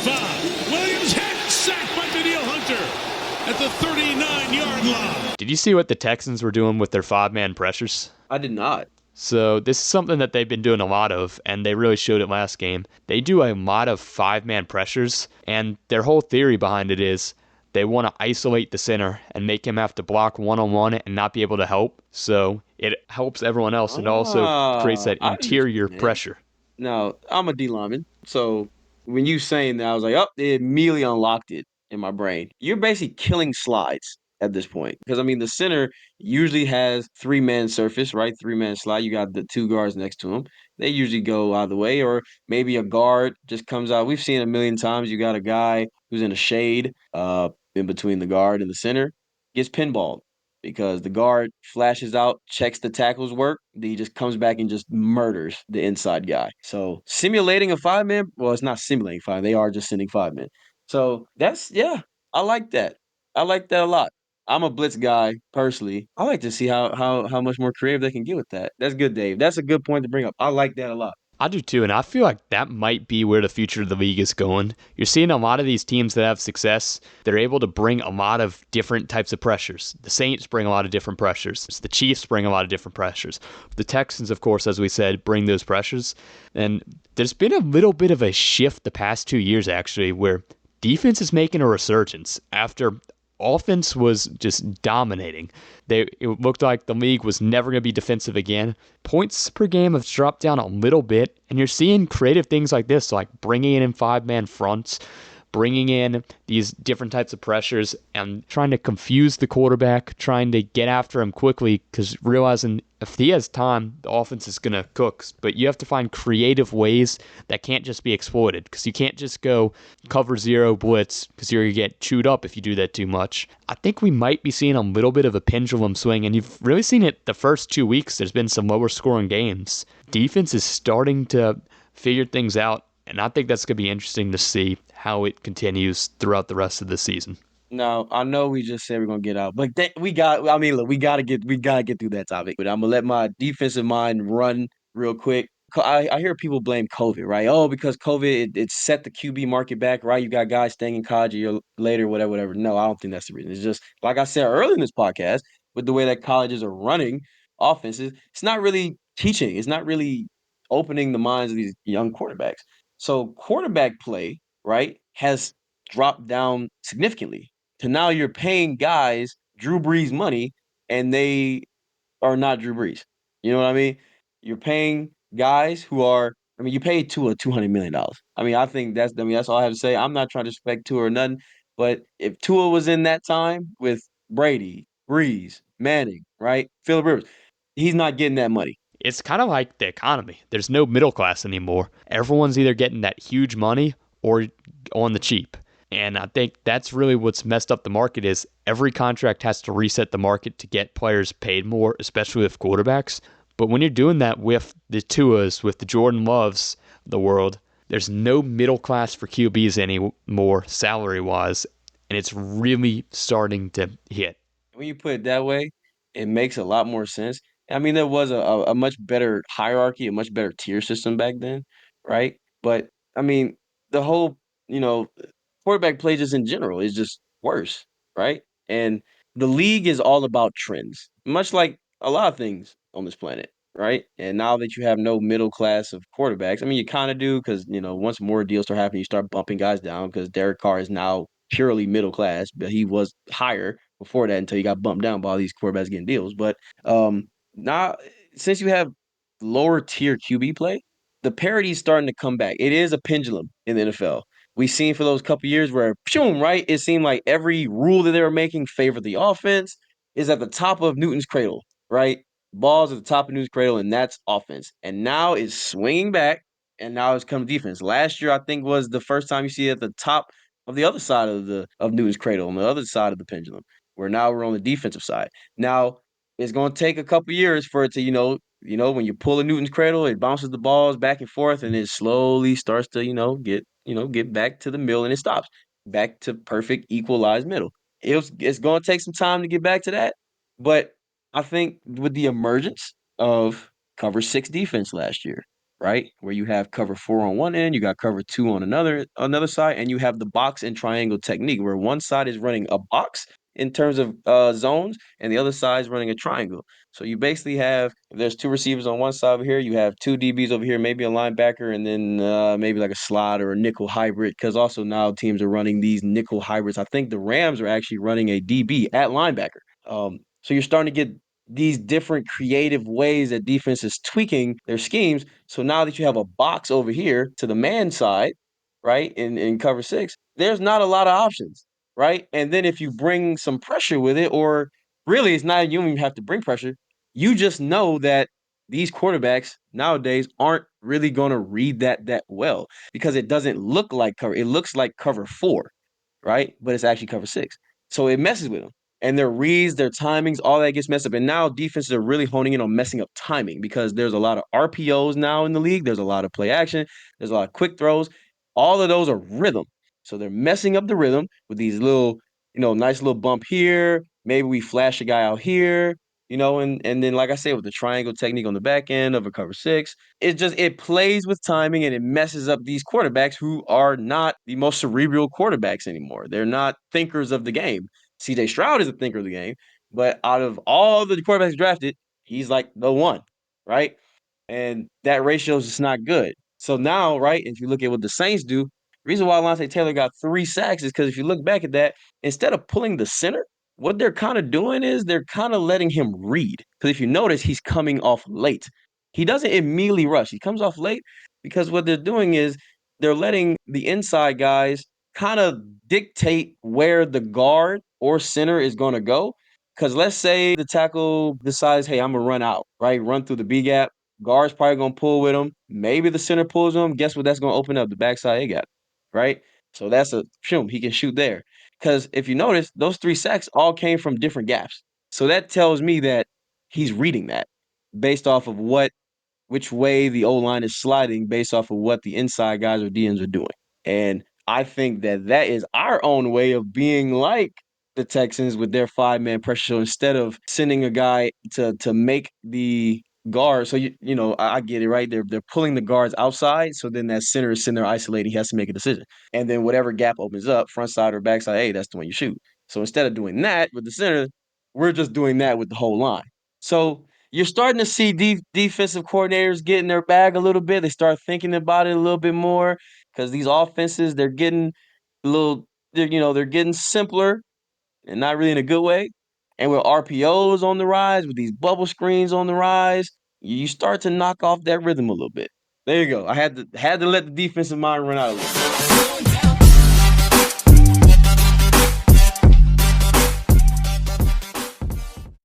5. Williams hit, sacked by Danielle Hunter at the 39-yard line. Did you see what the Texans were doing with their 5-man pressures? I did not. So this is something that they've been doing a lot of, and they really showed it last game. They do a lot of 5-man pressures, and their whole theory behind it is they want to isolate the center and make him have to block one-on-one and not be able to help. So it helps everyone else and also creates that I interior understand. pressure. Now, I'm a D lineman, so when you saying that, I was like, oh, it immediately unlocked it in my brain. You're basically killing slides at this point because I mean the center usually has 3-man surface, right? 3-man slide. You got the 2 guards next to him. They usually go out of the way, or maybe a guard just comes out. We've seen a million times. You got a guy who's in a shade, in between the guard and the center, gets pinballed because the guard flashes out, checks the tackles work. He just comes back and just murders the inside guy. So simulating a 5-man, well, it's not simulating 5. They are just sending 5 men. So that's yeah, I like that. I like that a lot. I'm a blitz guy personally. I like to see how much more creative they can get with that. That's good, Dave. That's a good point to bring up. I like that a lot. I do too, and I feel like that might be where the future of the league is going. You're seeing a lot of these teams that have success, they're able to bring a lot of different types of pressures. The Saints bring a lot of different pressures. The Chiefs bring a lot of different pressures. The Texans, of course, as we said, bring those pressures. And there's been a little bit of a shift the past 2 years, actually, where defense is making a resurgence after offense was just dominating. It looked like the league was never going to be defensive again. Points per game have dropped down a little bit, and you're seeing creative things like this, like bringing in 5-man fronts, bringing in these different types of pressures, and trying to confuse the quarterback, trying to get after him quickly, because realizing if he has time, the offense is going to cook. But you have to find creative ways that can't just be exploited, because you can't just go cover 0 blitz, because you're going to get chewed up if you do that too much. I think we might be seeing a little bit of a pendulum swing, and you've really seen it the first 2 weeks. There's been some lower scoring games. Defense is starting to figure things out, and I think that's going to be interesting to see how it continues throughout the rest of the season. No, I know we just said we're gonna get out, but we got. I mean, look, we gotta get through that topic. But I'm gonna let my defensive mind run real quick. I hear people blame COVID, right? Oh, because COVID it set the QB market back, right? You got guys staying in college a year later, whatever, whatever. No, I don't think that's the reason. It's just like I said earlier in this podcast, with the way that colleges are running offenses, it's not really teaching. It's not really opening the minds of these young quarterbacks. So quarterback play, right, has dropped down significantly to now you're paying guys Drew Brees money and they are not Drew Brees. You know what I mean? You're paying guys who are. I mean, you paid Tua $200 million. I mean, I think that's. I mean, that's all I have to say. I'm not trying to respect Tua or nothing, but if Tua was in that time with Brady, Brees, Manning, right, Philip Rivers, he's not getting that money. It's kind of like the economy. There's no middle class anymore. Everyone's either getting that huge money or on the cheap. And I think that's really what's messed up the market is every contract has to reset the market to get players paid more, especially with quarterbacks. But when you're doing that with the Tuas, with the Jordan Loves of the world, there's no middle class for QBs anymore, salary-wise, and it's really starting to hit. When you put it that way, it makes a lot more sense. I mean, there was a much better hierarchy, a much better tier system back then, right? But I mean, the whole, you know, quarterback play just in general is just worse, right? And the league is all about trends, much like a lot of things on this planet, right? And now that you have no middle class of quarterbacks, I mean, you kind of do because, once more deals start happening, you start bumping guys down because Derek Carr is now purely middle class, but he was higher before that until he got bumped down by all these quarterbacks getting deals. But now, since you have lower tier QB play, the parity is starting to come back. It is a pendulum in the NFL. We seen for those couple years where, boom, right? It seemed like every rule that they were making favored the offense is at the top of Newton's cradle, right? Balls at the top of Newton's cradle, and that's offense. And now it's swinging back, and now it's come defense. Last year, I think, was the first time you see it at the top of the other side of Newton's cradle, on the other side of the pendulum, where now we're on the defensive side. Now it's going to take a couple years for it to, when you pull a Newton's cradle, it bounces the balls back and forth, and it slowly starts to, get back to the middle, and it stops back to perfect equalized middle. It's going to take some time to get back to that, but I think with the emergence of cover 6 defense last year, right? Where you have cover 4 on one end, you got cover 2 on another side, and you have the box and triangle technique where one side is running a box in terms of zones, and the other side is running a triangle. So you basically have, if there's two receivers on one side over here, you have two DBs over here, maybe a linebacker, and then maybe like a slot or a nickel hybrid. Because also now teams are running these nickel hybrids. I think the Rams are actually running a DB at linebacker. So you're starting to get these different creative ways that defense is tweaking their schemes. So now that you have a box over here to the man side, right, in cover 6, there's not a lot of options, right? And then if you bring some pressure with it, or really it's not, you don't even have to bring pressure. You just know that these quarterbacks nowadays aren't really going to read that well because it doesn't look like cover. It looks like cover 4, right? But it's actually cover 6. So it messes with them. And their reads, their timings, all that gets messed up. And now defenses are really honing in on messing up timing because there's a lot of RPOs now in the league. There's a lot of play action. There's a lot of quick throws. All of those are rhythm. So they're messing up the rhythm with these little, nice little bump here. Maybe we flash a guy out here, and then like I said, with the triangle technique on the back end of a cover 6, it plays with timing and it messes up these quarterbacks who are not the most cerebral quarterbacks anymore. They're not thinkers of the game. CJ Stroud is a thinker of the game, but out of all the quarterbacks drafted, he's like the one, right? And that ratio is just not good. So now, right, if you look at what the Saints do, the reason why Lante Taylor got 3 sacks is because if you look back at that, instead of pulling the center, what they're kind of doing is they're kind of letting him read. Because if you notice, he's coming off late. He doesn't immediately rush. He comes off late because what they're doing is they're letting the inside guys kind of dictate where the guard or center is going to go. Because let's say the tackle decides, hey, I'm going to run out, right? Run through the B gap. Guard's probably going to pull with him. Maybe the center pulls him. Guess what? That's going to open up the backside A gap, right? So that's a shoom. He can shoot there. Because if you notice, those 3 sacks all came from different gaps. So that tells me that he's reading that based off of which way the O-line is sliding based off of what the inside guys or DNs are doing. And I think that is our own way of being like the Texans with their 5-man pressure. So instead of sending a guy to make the guard, so I get it, right? They're pulling the guards outside, so then that center is sitting there isolated. He has to make a decision. And then whatever gap opens up, front side or backside, hey, that's the one you shoot. So instead of doing that with the center, we're just doing that with the whole line. So you're starting to see defensive coordinators get in their bag a little bit. They start thinking about it a little bit more because these offenses, they're getting a little, they're getting simpler and not really in a good way. And with RPOs on the rise, with these bubble screens on the rise, you start to knock off that rhythm a little bit. There you go. I had to let the defensive mind run out a little bit.